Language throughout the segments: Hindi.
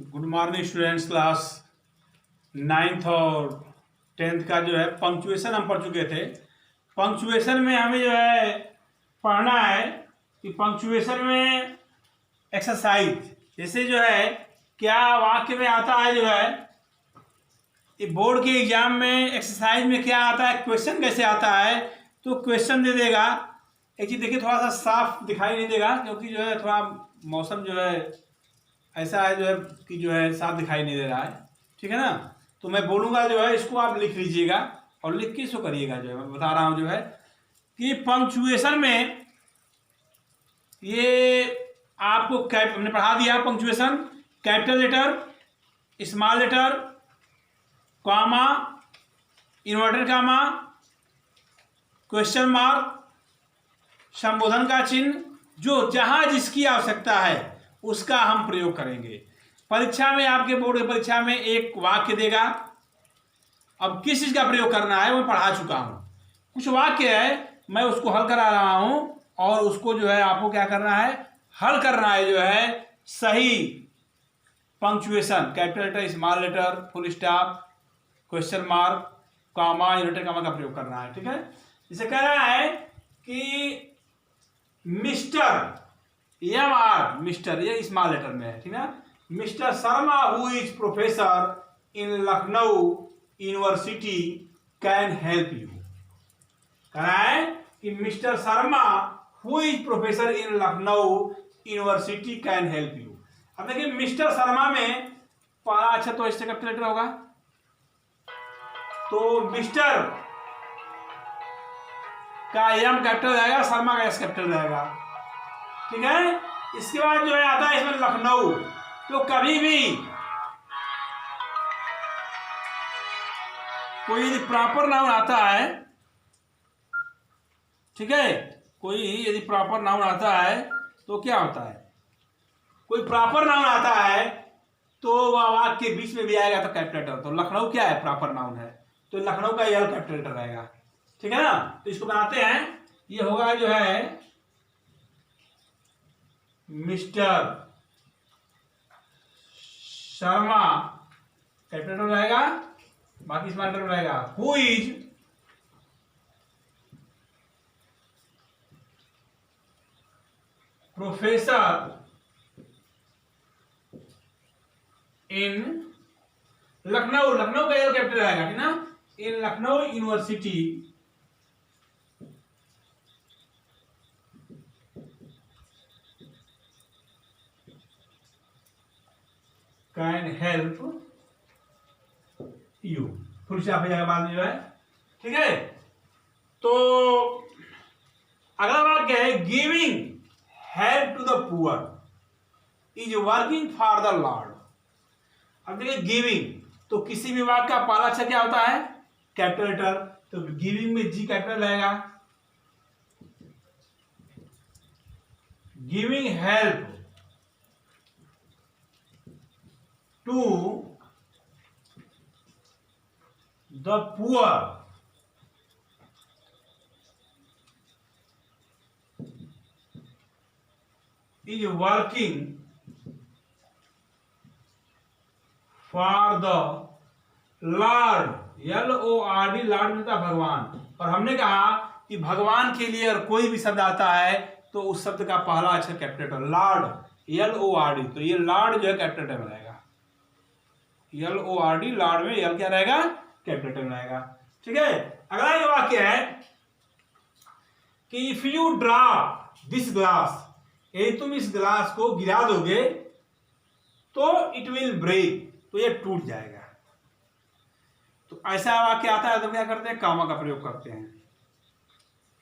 Good morning students. Class 9th और 10th का जो है पंक्चुएशन हम पढ़ चुके थे। पंक्चुएशन में हमें जो है पढ़ना है कि पंक्चुएशन में एक्सरसाइज जैसे जो है क्या वाक्य में आता है, जो है ये बोर्ड के एग्जाम में एक्सरसाइज में क्या आता है, क्वेश्चन कैसे आता है। तो क्वेश्चन दे देगा। एक चीज़ देखिए, थोड़ा सा साफ दिखाई नहीं देगा क्योंकि जो है थोड़ा मौसम जो है ऐसा है जो है कि जो है साफ दिखाई नहीं दे रहा है, ठीक है ना। तो मैं बोलूँगा जो है इसको आप लिख लीजिएगा और लिख के इसको करिएगा। जो है मैं बता रहा हूँ जो है कि पंक्चुएशन में ये आपको हमने पढ़ा दिया। Punctuation capital letter, small letter, comma, inverted comma, question mark, संबोधन का चिन्ह, जो जहां जिसकी आवश्यकता है उसका हम प्रयोग करेंगे। परीक्षा में, आपके बोर्ड की परीक्षा में एक वाक्य देगा। अब किस चीज का प्रयोग करना है मैं पढ़ा चुका हूं। कुछ वाक्य है मैं उसको हल करा रहा हूं और उसको जो है आपको क्या करना है, हल करना है। जो है सही punctuation capital letter, small letter, full stop, question mark, comma, inverted comma का प्रयोग करना है, ठीक है। इसे कह रहा है कि मिस्टर MR, मिस्टर ये स्मॉल लेटर में है, ठीक है। Mister Sharma who is professor in Lucknow university can help you. कह रहा है कि mister Sharma who is professor in Lucknow university can help you. अब देखिए मिस्टर शर्मा में पहला अच्छा तो इससे कैपिटल लेटर होगा, तो मिस्टर का M कैपिटल रहेगा, शर्मा का S कैपिटल रहेगा, ठीक है। इसके बाद जो है आता है इसमें लखनऊ। तो कभी भी कोई यदि प्रॉपर नाउन आता है, ठीक है, कोई यदि प्रॉपर नाउन आता है तो क्या होता है, कोई प्रॉपर नाउन आता है तो वह वाक्य के बीच में भी आएगा तो कैपिटल लेटर। तो लखनऊ क्या है, प्रॉपर नाउन है, तो लखनऊ का L कैपिटल लेटर रहेगा, ठीक है ना। तो इसको बनाते हैं, ये होगा जो है मिस्टर शर्मा कैपिटल लेटर रहेगा, बाकी स्मॉल लेटर रहेगा। Who is professor in Lucknow, Lucknow का L कैपिटल रहेगा, ठीक ना। In Lucknow university can help you. Full stop जाएगा बाद में जो है, ठीक है। तो अगला वाक्य है giving help to the poor is working for the lord. अब देखिए गिविंग, तो किसी भी वाक्य का पहला अक्षर क्या होता है, कैपिटल लेटर। तो गिविंग में G कैपिटल रहेगा। Giving help to the poor is working for the Lord, LORD, lord मिलता भगवान। और हमने कहा कि भगवान के लिए अगर कोई भी शब्द आता है तो उस शब्द का पहला अक्षर कैपिटल लेटर, लॉर्ड LORD। तो ये लॉर्ड जो है कैपिटल लेटर में रहेगा, LORD, लॉर्ड में L क्या रहेगा, कैपिटल लेटर में रहेगा, ठीक है। अगला ये वाक्य है कि if you drop this glass, यदि तुम इस ग्लास को गिरा दोगे तो इट विल ब्रेक, तो ये टूट जाएगा। तो ऐसा वाक्य आता है तो क्या करते हैं, कॉमा का प्रयोग करते हैं।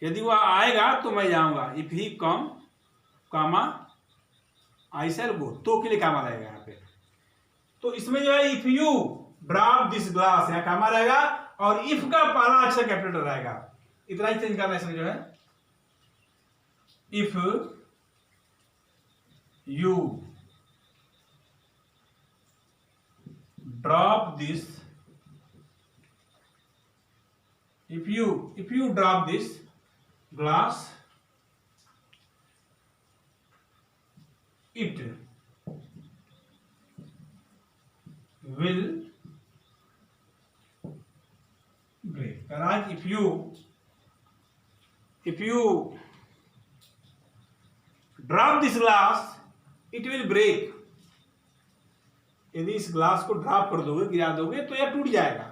यदि वह आएगा तो मैं जाऊंगा, इफ ही कम कॉमा आई शैल गो, तो के लिए कॉमा रहेगा यहाँ पे। तो इसमें जो है if you drop this glass, यहाँ कॉमा रहेगा और इफ का पहला अक्षर कैपिटल रहेगा। इतना ही चेंज करना है इसमें जो है, if you drop this, if you drop this glass, it will break. Whereas if you drop this glass, it will break. यदि इस ग्लास को ड्रॉप कर दोगे, गिरा दोगे, तो यह टूट जाएगा।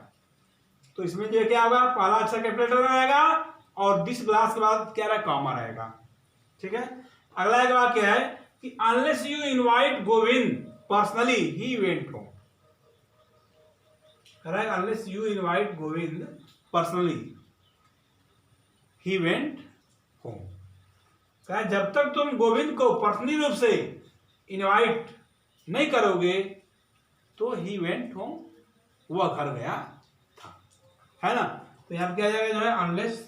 तो इसमें जो क्या होगा, पहला अक्षर कैपिटल रहेगा और दिस ग्लास के बाद क्या रहेगा, कॉमा रहेगा। ठीक है। अगला एक वाक्य है कि unless you invite Govind personally he went home. Unless you invite Govind personally he went home. जब तक तुम गोविंद को पर्सनली रूप से इनवाइट नहीं करोगे तो ही वेंट होम, वह घर गया था, है ना। तो यहां क्या जाएगा, जो है अनलेस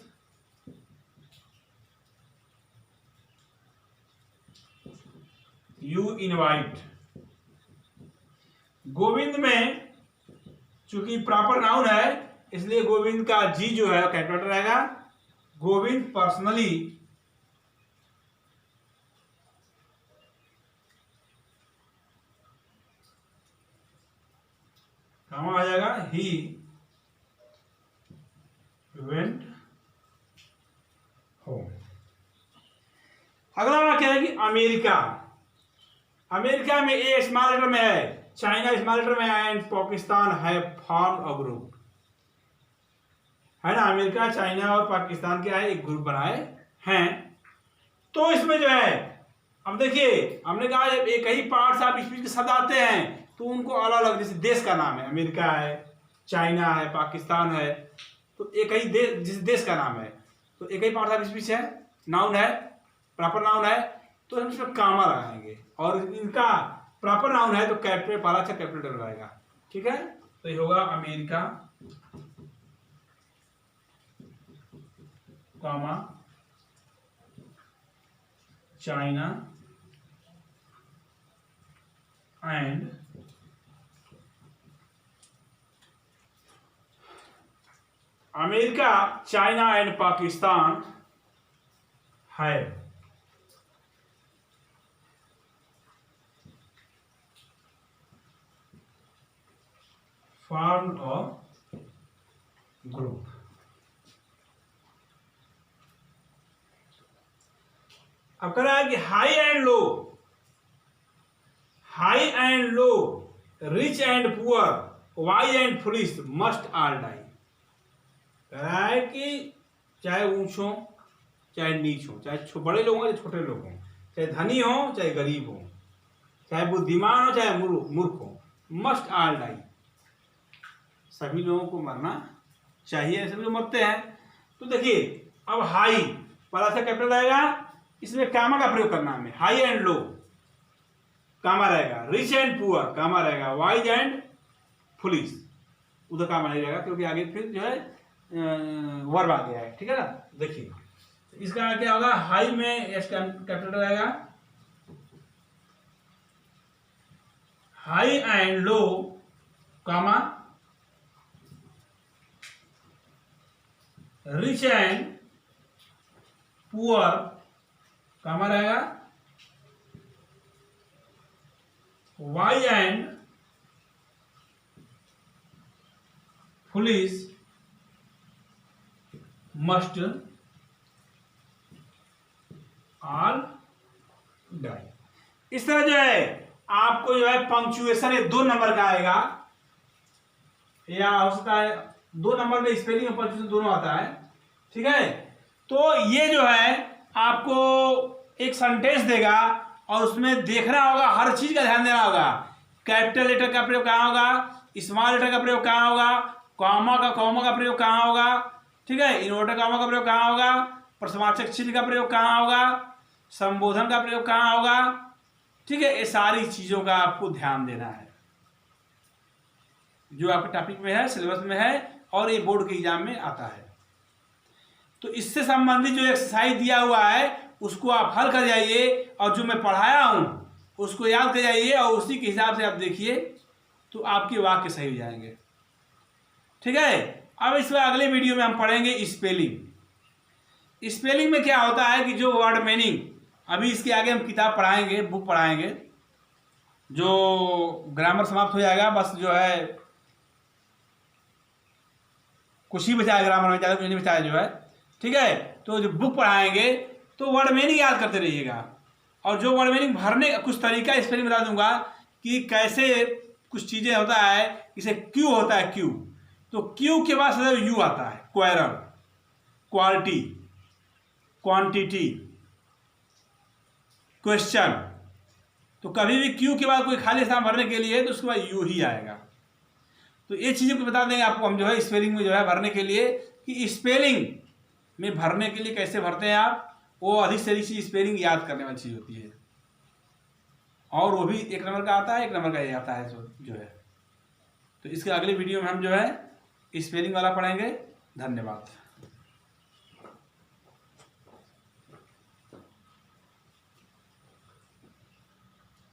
यू इनवाइट। गोविंद में चूंकि प्रॉपर नाउन है इसलिए गोविंद का जी जो है कैपिटल रहेगा। गोविंद पर्सनली कहाँ आ जाएगा, ही वेंट होम। अगला वाक्य है कि अमेरिका। अमेरिका में ए स्मॉल लेटर में है, चाइना स्मॉल लेटर में है, एंड पाकिस्तान है फॉर्म अ ग्रुप, है ना। अमेरिका, चाइना और पाकिस्तान के है एक ग्रुप बनाए हैं। तो इसमें जो है, अब देखिए हमने कहा एक ही पार्ट्स ऑफ स्पीच के शब्द आते हैं तो उनको अलग अलग, जैसे देश का नाम है, अमेरिका है, चाइना है, पाकिस्तान है, तो एक ही देश, जिस देश का नाम है तो एक ही पार्ट ऑफ स्पीच है, नाउन है, प्रॉपर नाउन है, तो हम इसमें कामा लगाएंगे। और इनका प्रॉपर नाउन है तो कैपिटल, पहला अक्षर कैपिटल लगाएगा। ठीक है। तो ये होगा America comma China and America, China and Pakistan है फॉर्म ऑफ ग्रुप। अब कह रहा है कि high and low, high and low, rich and poor, wise and foolish must all die. कह रहा है कि चाहे ऊंच हो चाहे नीच हो, चाहे बड़े लोग हो चाहे छोटे लोग हों, चाहे धनी हो चाहे गरीब हो, चाहे बुद्धिमान हो चाहे मूर्ख हो, मस्ट ऑल डाई, सभी लोगों को मरना चाहिए, सभी लोग मरते हैं। तो देखिए अब हाई पहला सा कैपिटल आएगा, इसमें कामा का प्रयोग करना है, हाई एंड लो कामा रहेगा, रिच एंड पुअर कामा रहेगा, वाइज एंड फुलिश उधर कामा नहीं रहेगा क्योंकि आगे फिर जो है वर्ब आ गया है। ठीक है ना। देखिए इसका क्या होगा, हाई में एस कैपिटल रहेगा, high and low comma, rich and poor comma रहेगा, wise and foolish must all die. इस तरह जो है आपको जो है पंक्चुएशन 2 नंबर का आएगा, या हो सकता है 2 नंबर में स्पेलिंग और पंक्चुएशन दोनों आता है। ठीक है। तो ये जो है आपको एक सेंटेंस देगा और उसमें देखना होगा, हर चीज का ध्यान देना होगा। कैपिटल लेटर का प्रयोग कहाँ होगा, स्मॉल लेटर का प्रयोग कहाँ होगा, कॉमा का प्रयोग कहाँ होगा, ठीक है, इन्वर्टर कॉमा का प्रयोग कहाँ होगा, प्रश्नवाचक चिन्ह का प्रयोग कहाँ होगा, संबोधन का प्रयोग कहाँ होगा। ठीक है। ये सारी चीजों का आपको ध्यान देना है जो आपके टॉपिक में है, सिलेबस में है और ये बोर्ड के एग्जाम में आता है। तो इससे संबंधित जो एक्सरसाइज दिया हुआ है उसको आप हल कर जाइए और जो मैं पढ़ाया हूं उसको याद कर जाइए और उसी के हिसाब से आप देखिए तो आपके वाक्य सही हो जाएंगे। ठीक है। अब इस अगले वीडियो में हम पढ़ेंगे स्पेलिंग। स्पेलिंग में क्या होता है कि जो वर्ड मीनिंग, अभी इसके आगे हम किताब पढ़ाएंगे, बुक पढ़ाएंगे, जो ग्रामर समाप्त हो जाएगा, बस जो है कुछ ही बचा है ग्रामर में, ज़्यादा कुछ नहीं बचा है जो है। ठीक है, तो जो बुक पढ़ाएंगे तो वर्ड मीनिंग याद करते रहिएगा, और जो वर्ड मीनिंग भरने कुछ तरीका स्पेलिंग बता दूंगा कि कैसे कुछ चीज़ें होता है। जैसे क्यू होता है, क्यू, तो क्यू के बाद सदैव यू आता है। क्वायरल, क्वालिटी, क्वांटिटी, क्वेश्चन, तो कभी भी क्यू के बाद कोई खाली स्थान भरने के लिए तो उसके बाद यू ही आएगा। तो ये चीज़ें को बता देंगे आपको हम जो है स्पेलिंग में जो है भरने के लिए, कि स्पेलिंग में भरने के लिए कैसे भरते हैं आप, वो अधिक से अधिक चीज स्पेलिंग याद करने वाली चीज़ होती है, और वो भी 1 नंबर का आता है, 1 नंबर का ये आता है जो है। तो इसके अगले वीडियो में हम जो है स्पेलिंग वाला पढ़ेंगे। धन्यवाद।